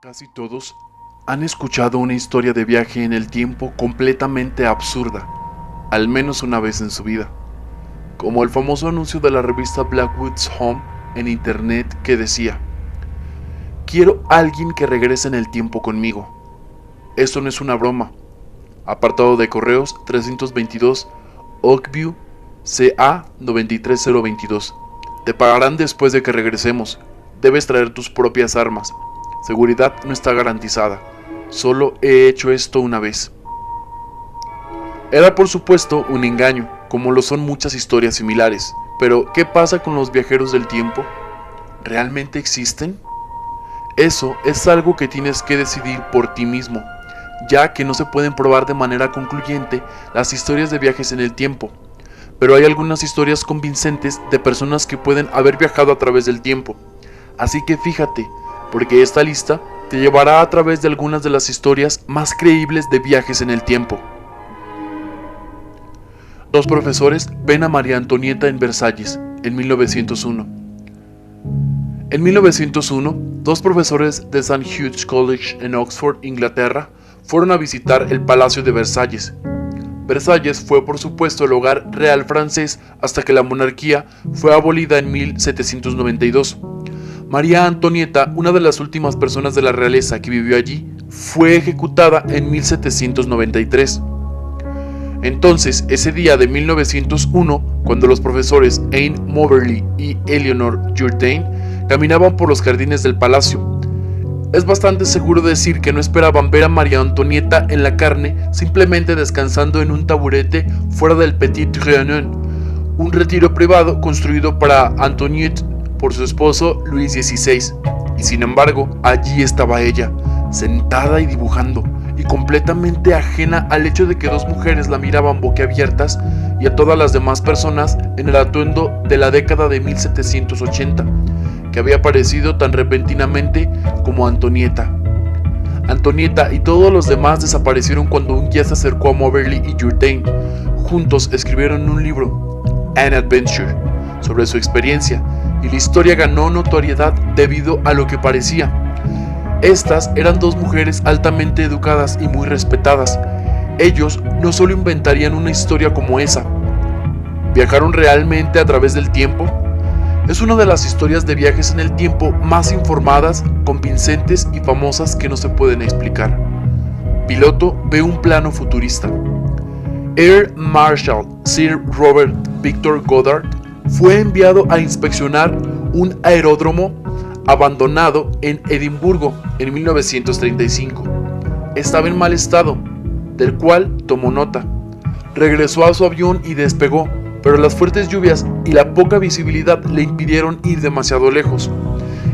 Casi todos han escuchado una historia de viaje en el tiempo completamente absurda, al menos una vez en su vida, como el famoso anuncio de la revista Blackwood's Home en internet que decía: quiero alguien que regrese en el tiempo conmigo. Esto no es una broma. Apartado de correos 322 Oakview CA 93022. Te pagarán después de que regresemos. Debes traer tus propias armas. Seguridad no está garantizada. Solo he hecho esto una vez. Era por supuesto un engaño, como lo son muchas historias similares. Pero, ¿qué pasa con los viajeros del tiempo? ¿Realmente existen? Eso es algo que tienes que decidir por ti mismo, ya que no se pueden probar de manera concluyente las historias de viajes en el tiempo. Pero hay algunas historias convincentes de personas que pueden haber viajado a través del tiempo. Así que fíjate, porque esta lista te llevará a través de algunas de las historias más creíbles de viajes en el tiempo. Dos profesores ven a María Antonieta en Versalles, en 1901. En 1901, dos profesores de St. Hugh's College en Oxford, Inglaterra, fueron a visitar el Palacio de Versalles. Versalles fue por supuesto el hogar real francés hasta que la monarquía fue abolida en 1792. María Antonieta, una de las últimas personas de la realeza que vivió allí, fue ejecutada en 1793. Entonces, ese día de 1901, cuando los profesores Anne Moberly y Eleanor Jourdain caminaban por los jardines del palacio, es bastante seguro decir que no esperaban ver a María Antonieta en la carne, simplemente descansando en un taburete fuera del Petit Trianon, un retiro privado construido para Antoniette por su esposo Luis XVI. Y sin embargo, allí estaba ella, sentada y dibujando, y completamente ajena al hecho de que dos mujeres la miraban boquiabiertas y a todas las demás personas en el atuendo de la década de 1780, que había aparecido tan repentinamente como Antonieta. Antonieta y todos los demás desaparecieron cuando un guía se acercó a Moberly y Jourdain. Juntos escribieron un libro, An Adventure, sobre su experiencia, y la historia ganó notoriedad debido a lo que parecía. Estas eran dos mujeres altamente educadas y muy respetadas. Ellos no solo inventarían una historia como esa, viajaron realmente a través del tiempo. Es una de las historias de viajes en el tiempo más informadas, convincentes y famosas que no se pueden explicar. Piloto ve un plano futurista. Air Marshal Sir Robert Victor Goddard fue enviado a inspeccionar un aeródromo abandonado en Edimburgo en 1935. Estaba en mal estado, del cual tomó nota. Regresó a su avión y despegó, pero las fuertes lluvias y la poca visibilidad le impidieron ir demasiado lejos.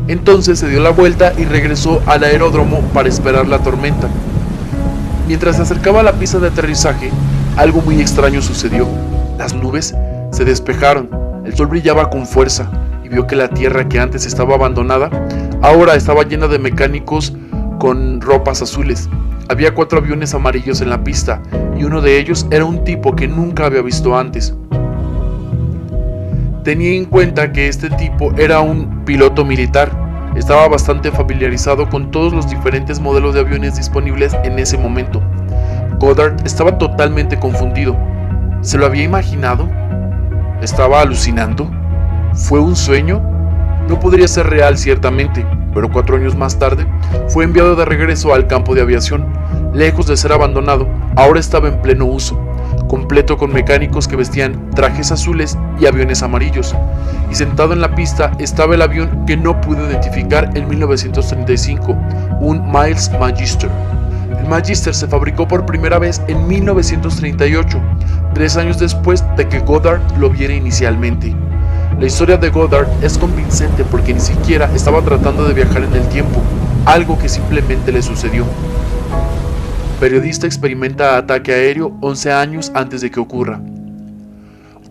Entonces se dio la vuelta y regresó al aeródromo para esperar la tormenta. Mientras se acercaba a la pista de aterrizaje, algo muy extraño sucedió. Las nubes se despejaron, el sol brillaba con fuerza y vio que la tierra que antes estaba abandonada, ahora estaba llena de mecánicos con ropas azules. Había 4 aviones amarillos en la pista y uno de ellos era un tipo que nunca había visto antes. Tenía en cuenta que este tipo era un piloto militar. Estaba bastante familiarizado con todos los diferentes modelos de aviones disponibles en ese momento. Goddard estaba totalmente confundido. ¿Se lo había imaginado? ¿Estaba alucinando? ¿Fue un sueño? No podría ser real ciertamente, pero 4 años más tarde fue enviado de regreso al campo de aviación. Lejos de ser abandonado, ahora estaba en pleno uso, completo con mecánicos que vestían trajes azules y aviones amarillos, y sentado en la pista estaba el avión que no pude identificar en 1935, un Miles Magister. El Magister se fabricó por primera vez en 1938, 3 años después de que Goddard lo viera inicialmente. La historia de Goddard es convincente porque ni siquiera estaba tratando de viajar en el tiempo, algo que simplemente le sucedió. Periodista experimenta ataque aéreo 11 años antes de que ocurra.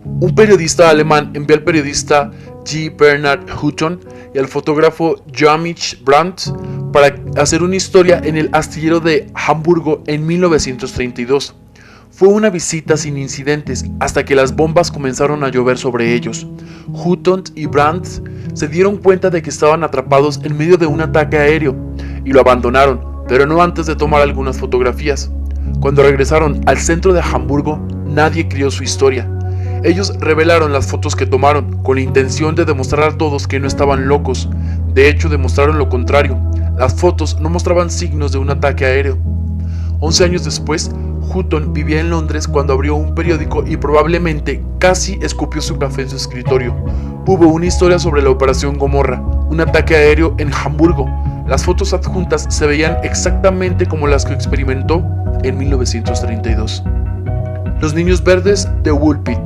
Un periodista alemán envió al periodista G. Bernard Hutton y al fotógrafo Joachim Brandt para hacer una historia en el astillero de Hamburgo en 1932. Fue una visita sin incidentes hasta que las bombas comenzaron a llover sobre ellos. Hutton y Brandt se dieron cuenta de que estaban atrapados en medio de un ataque aéreo. y lo abandonaron, pero no antes de tomar algunas fotografías. Cuando regresaron al centro de Hamburgo, nadie creyó su historia. Ellos revelaron las fotos que tomaron, con la intención de demostrar a todos que no estaban locos. De hecho, demostraron lo contrario. Las fotos no mostraban signos de un ataque aéreo. 11 años después, Hutton vivía en Londres cuando abrió un periódico y probablemente casi escupió su café en su escritorio. Hubo una historia sobre la Operación Gomorra, un ataque aéreo en Hamburgo. Las fotos adjuntas se veían exactamente como las que experimentó en 1932. Los niños verdes de Woolpit.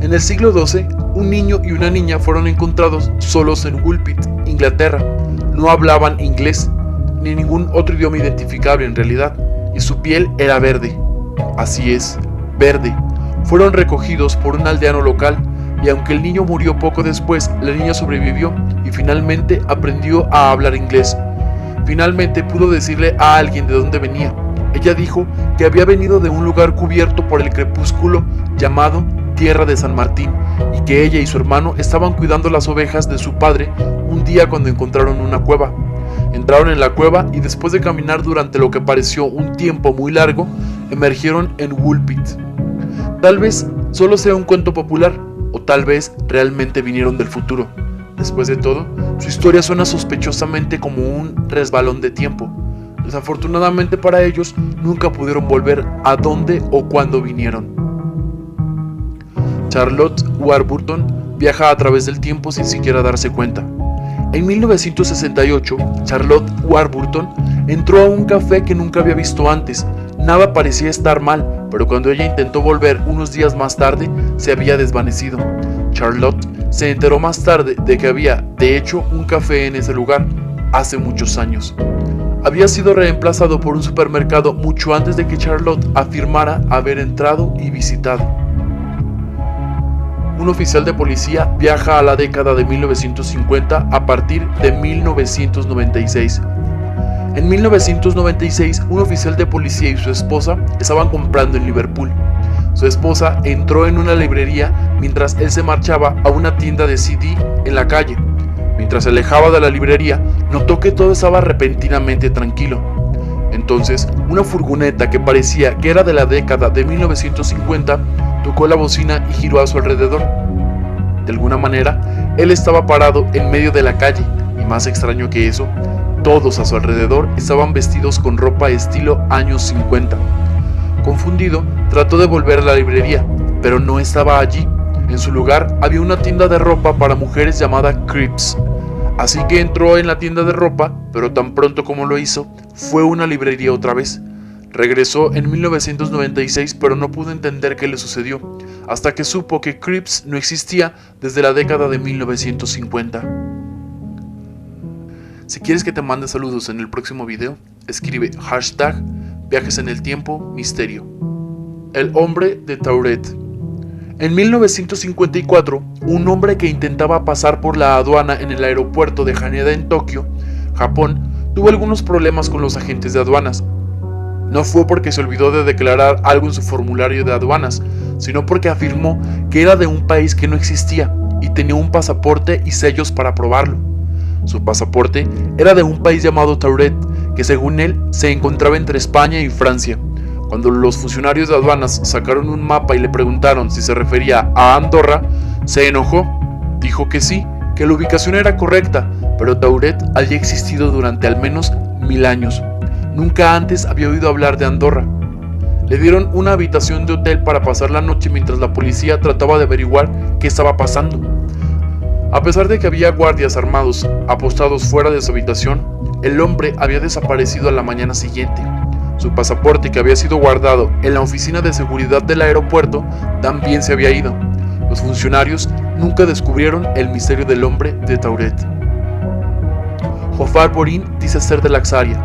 En el siglo XII, un niño y una niña fueron encontrados solos en Woolpit, Inglaterra. No hablaban inglés, ni ningún otro idioma identificable en realidad, y su piel era verde. Así es, verde. Fueron recogidos por un aldeano local, y aunque el niño murió poco después, la niña sobrevivió y finalmente aprendió a hablar inglés. Finalmente pudo decirle a alguien de dónde venía. Ella dijo que había venido de un lugar cubierto por el crepúsculo llamado Tierra de San Martín, y que ella y su hermano estaban cuidando las ovejas de su padre un día cuando encontraron una cueva. Entraron en la cueva y después de caminar durante lo que pareció un tiempo muy largo, emergieron en Woolpit. Tal vez solo sea un cuento popular, o tal vez realmente vinieron del futuro. Después de todo, su historia suena sospechosamente como un resbalón de tiempo. Desafortunadamente para ellos, nunca pudieron volver a dónde o cuándo vinieron. Charlotte Warburton viaja a través del tiempo sin siquiera darse cuenta. En 1968, Charlotte Warburton entró a un café que nunca había visto antes. Nada parecía estar mal, pero cuando ella intentó volver unos días más tarde, se había desvanecido. Charlotte se enteró más tarde de que había, de hecho, un café en ese lugar, hace muchos años. Había sido reemplazado por un supermercado mucho antes de que Charlotte afirmara haber entrado y visitado. Un oficial de policía viaja a la década de 1950 a partir de 1996. En 1996, un oficial de policía y su esposa estaban comprando en Liverpool. Su esposa entró en una librería mientras él se marchaba a una tienda de CD en la calle. Mientras se alejaba de la librería, notó que todo estaba repentinamente tranquilo. Entonces, una furgoneta que parecía que era de la década de 1950 tocó la bocina y giró a su alrededor. De alguna manera, él estaba parado en medio de la calle, y más extraño que eso, todos a su alrededor estaban vestidos con ropa estilo años 50. Confundido, trató de volver a la librería, pero no estaba allí. En su lugar había una tienda de ropa para mujeres llamada Cripps. Así que entró en la tienda de ropa, pero tan pronto como lo hizo, fue una librería otra vez. Regresó en 1996, pero no pudo entender qué le sucedió, hasta que supo que Cripps no existía desde la década de 1950. Si quieres que te mande saludos en el próximo video, escribe #ViajesEnElTiempo-Misterio. El hombre de Tauret. En 1954, un hombre que intentaba pasar por la aduana en el aeropuerto de Haneda en Tokio, Japón, tuvo algunos problemas con los agentes de aduanas. No fue porque se olvidó de declarar algo en su formulario de aduanas, sino porque afirmó que era de un país que no existía y tenía un pasaporte y sellos para probarlo. Su pasaporte era de un país llamado Tauret, que según él se encontraba entre España y Francia. Cuando los funcionarios de aduanas sacaron un mapa y le preguntaron si se refería a Andorra, se enojó. Dijo que sí, que la ubicación era correcta, pero Tauret había existido durante al menos 1000 años. Nunca antes había oído hablar de Andorra. Le dieron una habitación de hotel para pasar la noche mientras la policía trataba de averiguar qué estaba pasando. A pesar de que había guardias armados apostados fuera de su habitación, el hombre había desaparecido a la mañana siguiente. Su pasaporte, que había sido guardado en la oficina de seguridad del aeropuerto, también se había ido. Los funcionarios nunca descubrieron el misterio del hombre de Tauret. Jofar Borin dice ser de Laxaria.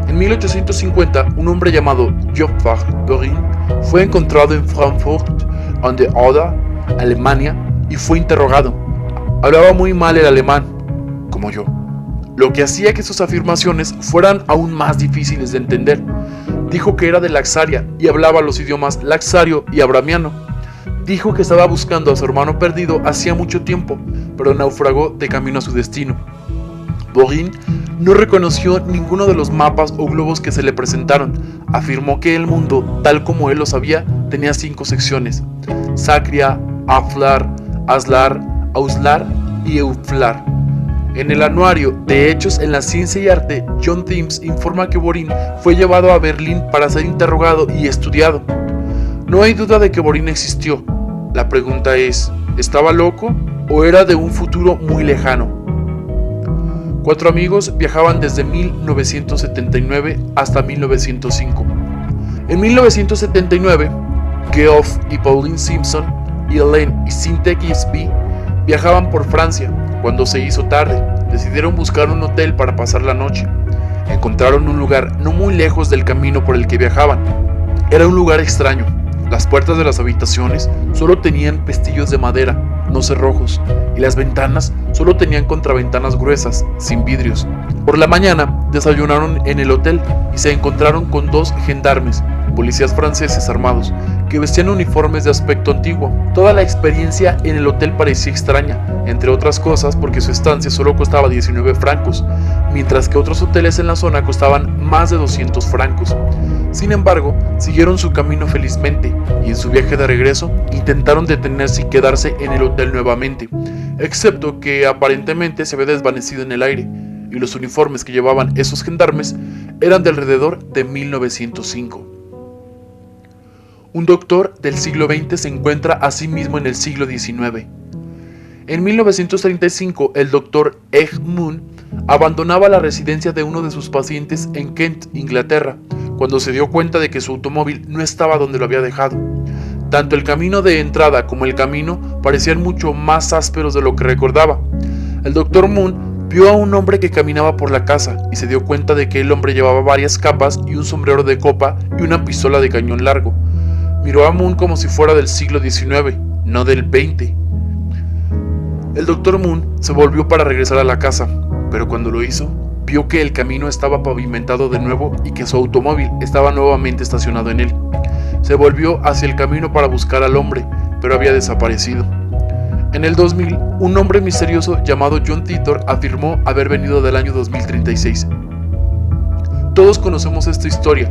En 1850, un hombre llamado Jofar Borin fue encontrado en Frankfurt an der Oder, Alemania, y fue interrogado. Hablaba muy mal el alemán, como yo, lo que hacía que sus afirmaciones fueran aún más difíciles de entender. Dijo que era de Laxaria y hablaba los idiomas laxario y abramiano. Dijo que estaba buscando a su hermano perdido hacía mucho tiempo, pero naufragó de camino a su destino. Borin no reconoció ninguno de los mapas o globos que se le presentaron. Afirmó que el mundo, tal como él lo sabía, tenía 5 secciones: Sacria, Aflar, Aslar, Auslar y Euflar. En el anuario de Hechos en la Ciencia y Arte, John Timms informa que Borín fue llevado a Berlín para ser interrogado y estudiado. No hay duda de que Borín existió. La pregunta es, ¿estaba loco o era de un futuro muy lejano? 4 amigos viajaban desde 1979 hasta 1905. En 1979, Geoff y Pauline Simpson y Elaine y Cynthia Gisby viajaban por Francia. Cuando se hizo tarde, decidieron buscar un hotel para pasar la noche. Encontraron un lugar no muy lejos del camino por el que viajaban. Era un lugar extraño. Las puertas de las habitaciones solo tenían pestillos de madera, no cerrojos, y las ventanas solo tenían contraventanas gruesas, sin vidrios. Por la mañana desayunaron en el hotel y se encontraron con 2 gendarmes, policías franceses armados, que vestían uniformes de aspecto antiguo. Toda la experiencia en el hotel parecía extraña, entre otras cosas porque su estancia solo costaba 19 francos, mientras que otros hoteles en la zona costaban más de 200 francos. Sin embargo, siguieron su camino felizmente y en su viaje de regreso intentaron detenerse y quedarse en el hotel nuevamente, excepto que aparentemente se había desvanecido en el aire, y los uniformes que llevaban esos gendarmes eran de alrededor de 1905. Un doctor del siglo XX se encuentra a sí mismo en el siglo XIX. En 1935, el doctor Ed Moon abandonaba la residencia de uno de sus pacientes en Kent, Inglaterra, cuando se dio cuenta de que su automóvil no estaba donde lo había dejado. Tanto el camino de entrada como el camino parecían mucho más ásperos de lo que recordaba. El doctor Moon vio a un hombre que caminaba por la casa y se dio cuenta de que el hombre llevaba varias capas y un sombrero de copa y una pistola de cañón largo. Miró a Moon como si fuera del siglo XIX, no del XX. El Dr. Moon se volvió para regresar a la casa, pero cuando lo hizo, vio que el camino estaba pavimentado de nuevo y que su automóvil estaba nuevamente estacionado en él. Se volvió hacia el camino para buscar al hombre, pero había desaparecido. En el 2000, un hombre misterioso llamado John Titor afirmó haber venido del año 2036. Todos conocemos esta historia.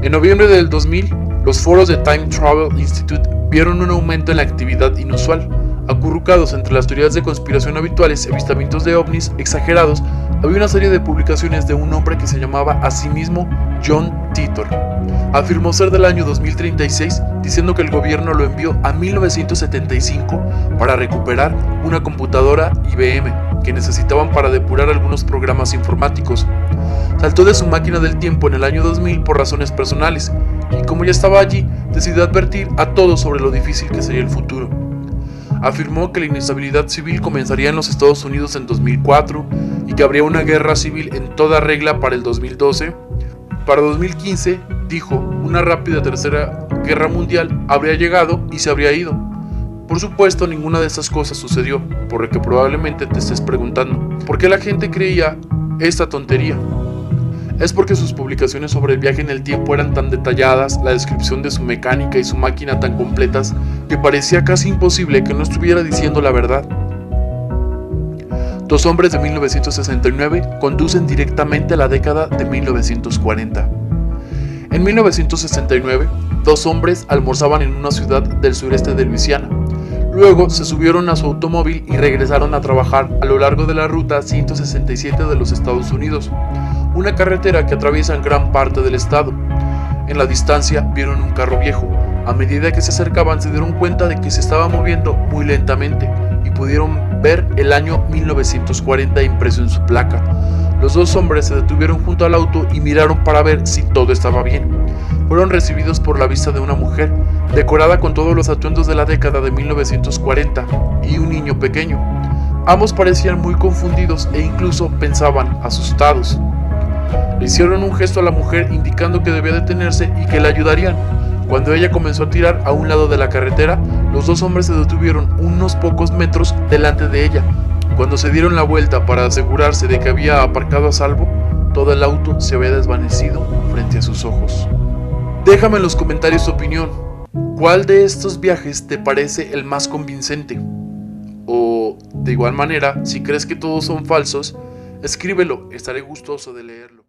En noviembre del 2000, los foros de Time Travel Institute vieron un aumento en la actividad inusual. Acurrucados entre las teorías de conspiración habituales y avistamientos de ovnis exagerados, había una serie de publicaciones de un hombre que se llamaba a sí mismo John Titor. Afirmó ser del año 2036, diciendo que el gobierno lo envió a 1975 para recuperar una computadora IBM que necesitaban para depurar algunos programas informáticos. Saltó de su máquina del tiempo en el año 2000 por razones personales, y como ya estaba allí, decidió advertir a todos sobre lo difícil que sería el futuro. Afirmó que la inestabilidad civil comenzaría en los Estados Unidos en 2004 y que habría una guerra civil en toda regla para el 2012. Para 2015, dijo, una rápida tercera guerra mundial habría llegado y se habría ido. Por supuesto, ninguna de estas cosas sucedió, por lo que probablemente te estés preguntando, ¿por qué la gente creía esta tontería? Es porque sus publicaciones sobre el viaje en el tiempo eran tan detalladas, la descripción de su mecánica y su máquina tan completas, que parecía casi imposible que no estuviera diciendo la verdad. 2 hombres de 1969 conducen directamente a la década de 1940. En 1969, 2 hombres almorzaban en una ciudad del sureste de Luisiana. Luego se subieron a su automóvil y regresaron a trabajar a lo largo de la ruta 167 de los Estados Unidos, una carretera que atraviesa gran parte del estado. En la distancia vieron un carro viejo. A medida que se acercaban se dieron cuenta de que se estaba moviendo muy lentamente y pudieron ver el año 1940 impreso en su placa. Los 2 hombres se detuvieron junto al auto y miraron para ver si todo estaba bien. Fueron recibidos por la vista de una mujer, decorada con todos los atuendos de la década de 1940, y un niño pequeño. Ambos parecían muy confundidos e incluso pensaban asustados. Le hicieron un gesto a la mujer indicando que debía detenerse y que la ayudarían. Cuando ella comenzó a tirar a un lado de la carretera, los 2 hombres se detuvieron unos pocos metros delante de ella. Cuando se dieron la vuelta para asegurarse de que había aparcado a salvo, todo el auto se había desvanecido frente a sus ojos. Déjame en los comentarios tu opinión. ¿Cuál de estos viajes te parece el más convincente? O, de igual manera, si crees que todos son falsos, Escríbelo, estaré gustoso de leerlo.